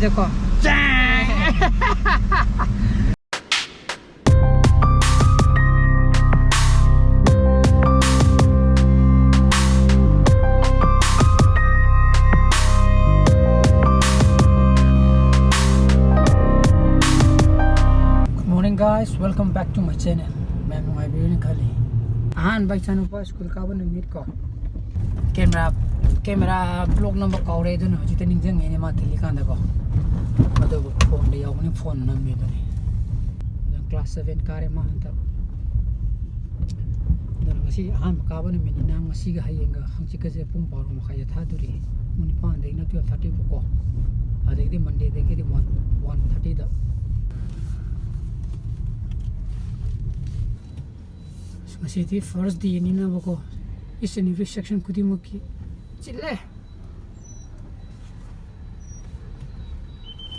देखो guys, welcome back to my channel. मैं video खाली हान बाइक चानु पर स्कूल का बन मीट को कैमरा ब्लॉग नंबर कौरे दन हजित निजंग एने मा थिलि कांदा को मदो फोन ले यावनि फोन नम्बे दनि क्लास 7 कारे मा हंत दन ngasi हान का बन मिनि नांग ngasi ga hayenga hangchi ka je pung baru ma khaya tha duri muni pan dei na 12:30 ko ade di monday de ke di 1:30 da Masih first day ini na bako is an section kudi muki chille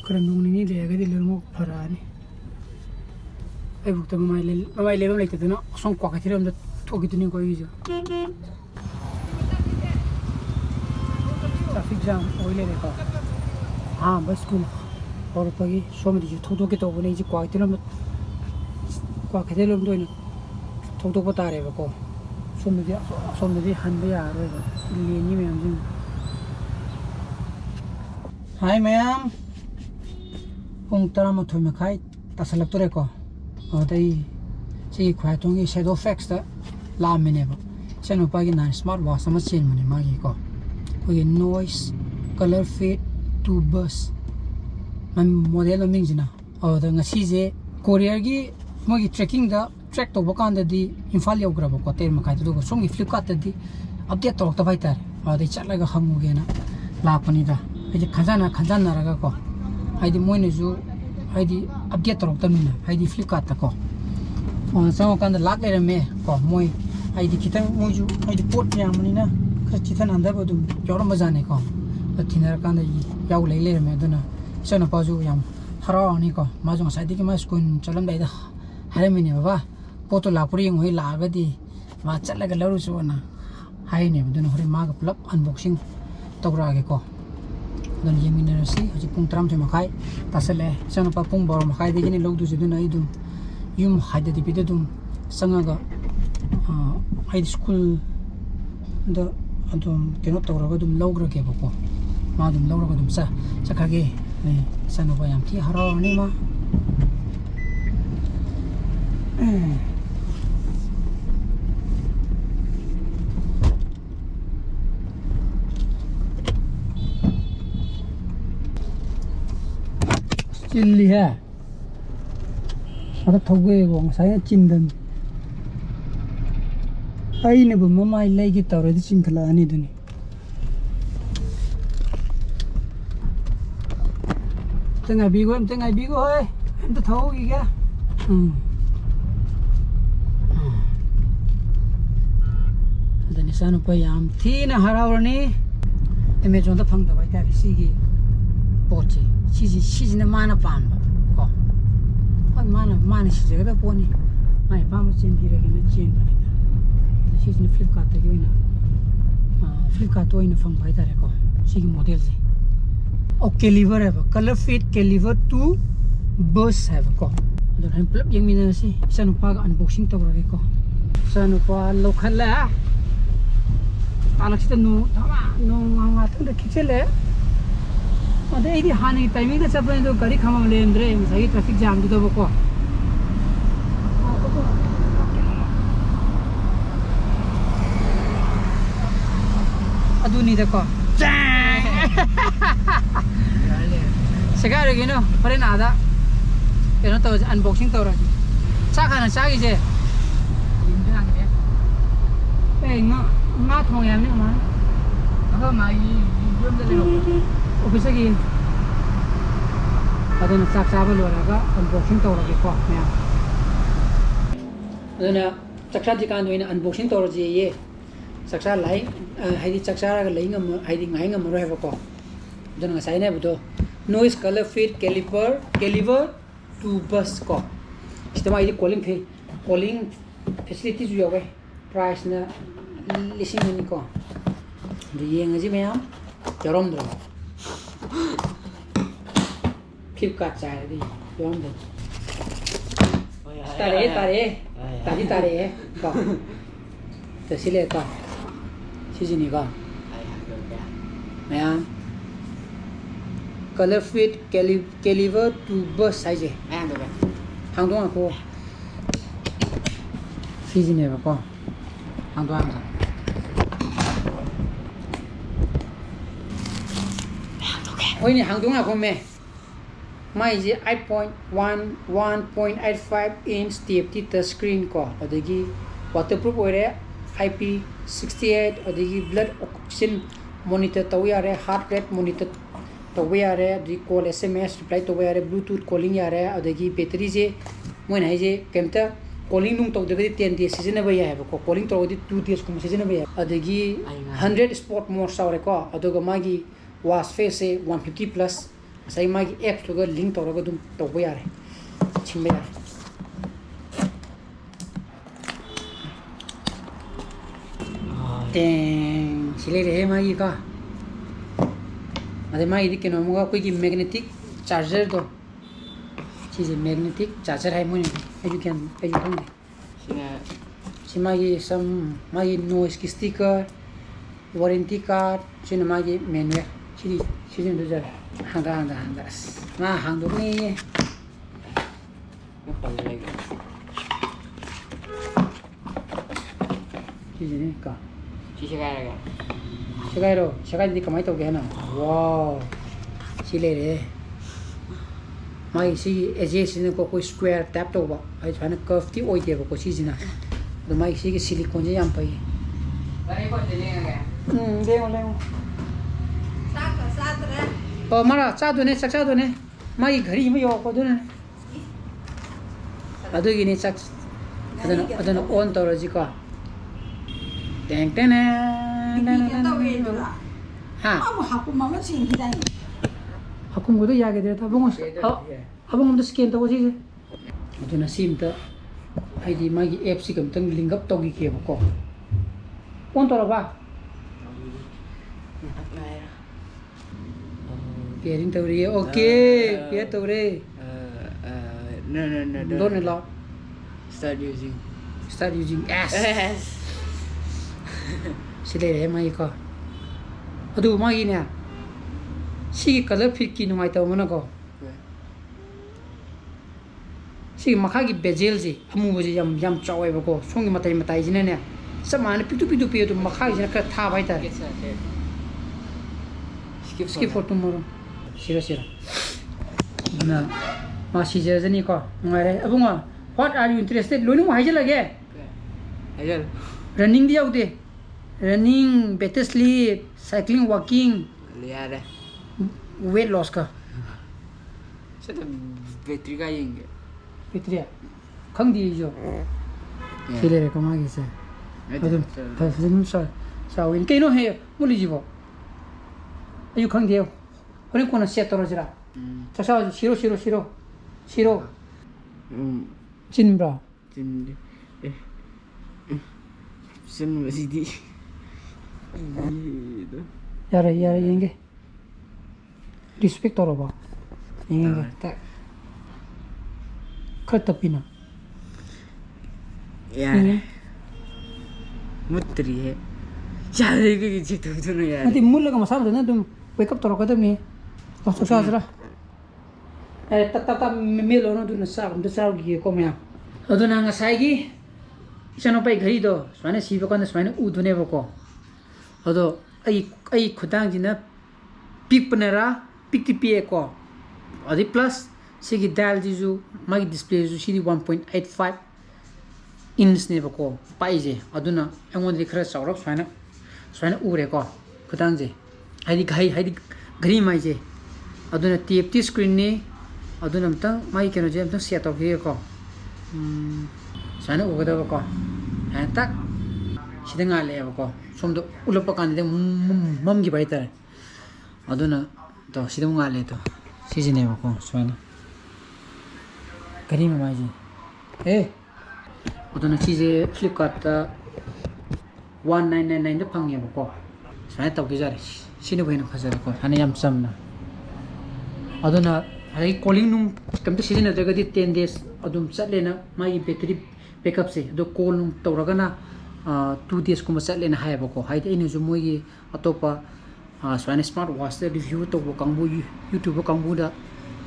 karan nung ni le ga di lermo farani ai bukta mai le bam like to no song kwa ka thiram da thogi tuni ko yi jo traffic jam oile re ka ha bus school or pagi somri ju thodo ke to bone ji kwa thiram kwa ka thiram do ni थोक तारे बको सोमदी हनबे यारो लेनी ma'am जी hi ma'am पुंग तरा मथोय मखाय तसलक तोरे को अदई सी ख्वातोंगी shadow fax दा लामिने बो सेनो पागी ना स्मार्ट वॉच सम चेन मने मागी को ओगे नॉइस कलर फिट टू बस मन मॉडल मिंग जिना अद ngasi je कोरियर की मोगी ट्रैकिंग दा ट्रैक तो बकान दी इम्फाल योग्रब को तेर मखाय तो सोंगी फ्लिपकार्ट दी अपडेट तो तो बाइतार अदे चलगा हमुगे ना लापनी दा आइदि खजाना रगा को आइदि मोइने जु आइदि अपडेट तो तमिना आइदि फ्लिपकार्ट को संग कान लाक लेरे मे को मोइ आइदि खितंग मोइ जु आइदि पोट यामनी ना खचिथन अंदर बदु योर मजाने को थिनर कान याउ लेरे मे दना सनो पाजु याम हरावनी को माजु साइदि के मा स्कूल चलम दाइदा हरे मिने बाबा पोतो लापुरी ngoi lagadi ma chatlaga laru chona haine dun hore ma ga plug unboxing togra ge ko don yemina si hoji pung tram thema khai tasale chana pa pung bor ma khai de ni logdu ju dun ai dum yum haide di bide dum sanga ga high school da adum keno togra ga dum logra ge ko ma dum logra ga dum sa khage ne sanu ba yam ki haro ni ma chilli है अगर थोगे वो साया चिंदन आई ने वो मम्मा इलाई की तौर दी चिंखला आनी दुनी तंगा बीगो है हम तो थोगी क्या दनी सानु पे याम थी ना हरावरनी अमेज़न तो फंग दबाई तारी सीगी पोचे 시지는 많아 밤바 거 많아 시제가 보니 많이 밤을 잼비라기는 잼바니다 시지는 플립카트 요이나 플립카트 오이나 펑바이다래 거 시기 모델지 오케이 리버 है कलर फिट के लिवर टू बस है को अदर हम प्लब यंग मिना सी सनुपा अनबॉक्सिंग तो रगे को सनुपा लोखला तालक्सित नो मा थंद खिचले अदे इदि हानि टाइमिंग दा चपने तो गाड़ी खमा लेंद्रे सही ट्रैफिक जाम दो बको अदुनी देखो सेगारे गिनो परे नादा केनो तो अनबॉक्सिंग तो रही चा खाना चागी जे ए मा थों याम ने मा अहो माई योम दे ले ऑफिस की अदन चाक चाबल वाला अनबॉक्सिंग तौरगे को मैं अदन चक्सा दिकान होइना अनबॉक्सिंग तौरजे ये चक्सा लाई हाइदि चक्सा रा लाई ngam हाइदि ngai ngam रो हेबो को अदन ngasai ने बदो नॉइस कलर फिट कैलिपर टू बस को सिस्टम आइदि कॉलिंग फैसिलिटी जु यावे प्राइस ना लिसिंग नि को दि येंग जी मैम यरम द्रो Flipkart charity yom de tare ko to sile ko sijini ko ma'am color fit caliber to bus size hang dong ko sijini ko hang dong oi ni hang dong ko me mai je 1.85 inch TFT touch screen ko adagi waterproof ore IP68 adagi blood oxygen monitor taw yare heart rate monitor taw yare di call SMS reply taw yare bluetooth calling yare adagi battery je moina je kemta calling nung taw de 10 days season ba ya ko calling taw di 2 days ko season ba ya adagi 100 sport mode saure ko adoga magi was face 150 plus sai magi apps to link taw ga dum taw ba yare chimbe ya Teng sile re magi ka ade magi dikeno muga koi ki magnetic charger do chise magnetic charger hai muni you can sina simagi some magi noise ki sticker warranty card sina magi manual chiri do jar hanga ma hang do ni chise ni ka Sekai di kamai tau kena. Wow, sile re. Mai si edges ni ko square tap tau ba. Ai chana curve ti oi de ko si jina. Do mai si ki silicone je yam pai. Dai ko de lenga ga. Lengo. Sa re. Oh mara cha do ne mai ghari ma yo ko do ne. Adu gi ni chak. Adana on tau ra ji ka. Teng teng ha hakum godo ya ge ta bong abong do scan to ji aduna sim ta id magi app si kam tang link up to gi ke ko on to ba pairing to re okay pair to re no don't allow start using s sile re mai ko adu mai ne si color fit ki numai taw mana ko si makha gi bezel ji amu bo ji yam chawai ba ko song gi matai ji ne samane pitu pe to makha gi ka tha bai ta skip photo mo sira na ma si je ni ko ngai re abunga what are you interested loni mo haije lage ajal running di aude running better sleep cycling walking liya re weight loss ka se to battery ka yenge battery khang di jo sile re ko ma gi se adum ta sin sa win ke no he muli jibo ayu khang di hore ko na set to jira cha sa shiro chin bra sen masidi yare yenge respect to ba yenge ta khata pina यार मुत्तरी है यार के जी तो दोनों यार ati mulla ka masal na dum wake up to ka dum ni to sa jara ta melo no dun sa gi ko me aduna nga sai gi chano pai ghari do swane si ba kan swane u dune ba ko ado ai khudang ji na pik panera pik ti pe ko adi plus sigi dal ji ju magi display ju sidi 1.85 inch ne ba ko pai je aduna angon ri khara chaurap swane u re ko khudang ji haidi ghari mai je aduna TFT screen ni aduna mtang mai keno je mtang set of here ko swane u ga ba ko ha tak sidanga le ba ko somdo ulapa kan de mam gi bai ta aduna to sidanga le to sijine ba ko swane ghari mai je aduna chije Flipkart ta 1999 da phang ye ba ko swane taw gi jare sine bhai na khajara ko hane yam samna aduna ꯑꯗꯒꯤ calling ꯅꯨꯡ ꯀꯝꯇ ꯁꯤꯖꯤꯟꯅꯗ꯭ꯔꯒꯗꯤ 10 days ꯑꯗꯨꯝ ꯆꯠꯂꯦꯅ ꯃꯥꯒꯤ battery ꯕꯦꯀꯞꯁꯦ ꯑꯗꯣ call ꯅꯨꯡ ꯇꯧꯔꯒꯅ 2 days ꯀꯨꯝꯕ ꯆꯠꯂꯦꯅ ꯍꯥꯏꯌꯦꯕꯀꯣ ꯍꯥꯏꯗꯤ ꯑꯩꯅꯁꯨ ꯃꯣꯏꯒꯤ ꯑꯇꯣꯞꯄ ꯁꯨꯃꯥꯏꯅ ꯁ꯭ꯃꯥꯔꯠ ꯋꯥꯠꯆꯇ ꯔꯤꯚ꯭ꯌꯨ ꯇꯧꯕ ꯀꯥꯡꯕꯨ ꯌꯨꯇ꯭ꯌꯨꯕꯔ ꯀꯥꯡꯕꯨꯗ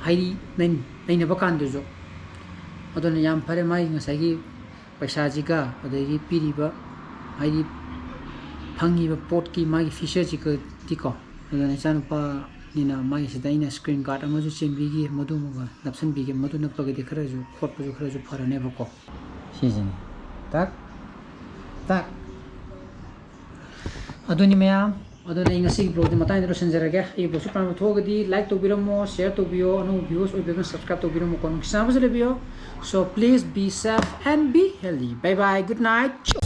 ꯍꯥꯏꯗꯤ ꯅꯩꯅꯕ ꯀꯥꯟꯗꯁꯨ ꯑꯗꯨꯅ ꯌꯥꯝ ꯐꯔꯦ ꯃꯥꯒꯤ ꯉꯁꯥꯏꯒꯤ ꯄꯩꯁꯥꯁꯤꯒ ꯑꯗꯒꯤ ꯄꯤꯔꯤꯕ ꯍꯥꯏꯗꯤ ꯐꯪꯉꯤꯕ ꯄꯣꯠꯀꯤ ꯃꯥꯒꯤ ꯐꯤꯆꯔꯁꯤꯒꯗꯤꯀꯣ ꯑꯗꯨꯅ ꯏꯆꯥꯅꯨꯄꯥꯅꯤꯅ ꯃꯥꯒꯤꯁꯤꯗ ꯑꯩꯅ ꯁ꯭ꯀ꯭ꯔꯤꯟ ꯒꯥꯔꯗ ꯑꯃꯁꯨ ꯆꯦꯟꯕꯤꯒꯦ ꯃꯗꯨꯃꯒ ꯅꯞꯁꯤꯟꯕꯤꯒꯦ ꯃꯗꯨ ꯅꯞꯄꯒꯗꯤ ꯈꯔꯁꯨ ꯈꯣꯠꯄꯁꯨ ꯈꯔꯁꯨ ꯐꯔꯅꯦꯕꯀꯣ ꯁꯤꯁꯤꯅꯤ ꯇꯥꯛ ꯇꯥꯛ ꯑꯗꯨꯅꯤ ꯃꯌꯥꯝ ꯑꯗꯨꯅ ꯑꯩ ꯉꯁꯤꯒꯤ ꯕ꯭ꯂꯣꯒꯗꯤ ꯃꯇꯥꯡꯗ ꯂꯣꯏꯁꯤꯟꯖꯔꯒꯦ ꯑꯩ ꯕ꯭ꯂꯣꯒꯁꯤ ꯄꯥꯝꯕ ꯊꯣꯛꯑꯒꯗꯤ ꯂꯥꯏꯛ ꯇꯧꯕꯤꯔꯝꯃꯣ ꯁꯤꯌꯔ ꯇꯧꯕꯤꯌꯣ ꯑꯅꯧꯕ ꯚ꯭ꯌꯨꯋꯔꯁ ꯑꯣꯏꯕꯤꯔꯒꯅ ꯁꯕꯁꯀ꯭ꯔꯥꯏꯕ ꯇꯧꯕꯤꯔꯝꯃꯣꯀꯣ ꯅꯨꯡꯁꯤꯅꯕꯁꯨ ꯂꯩꯕꯤꯌꯣ so please be safe and be healthy bye bye good night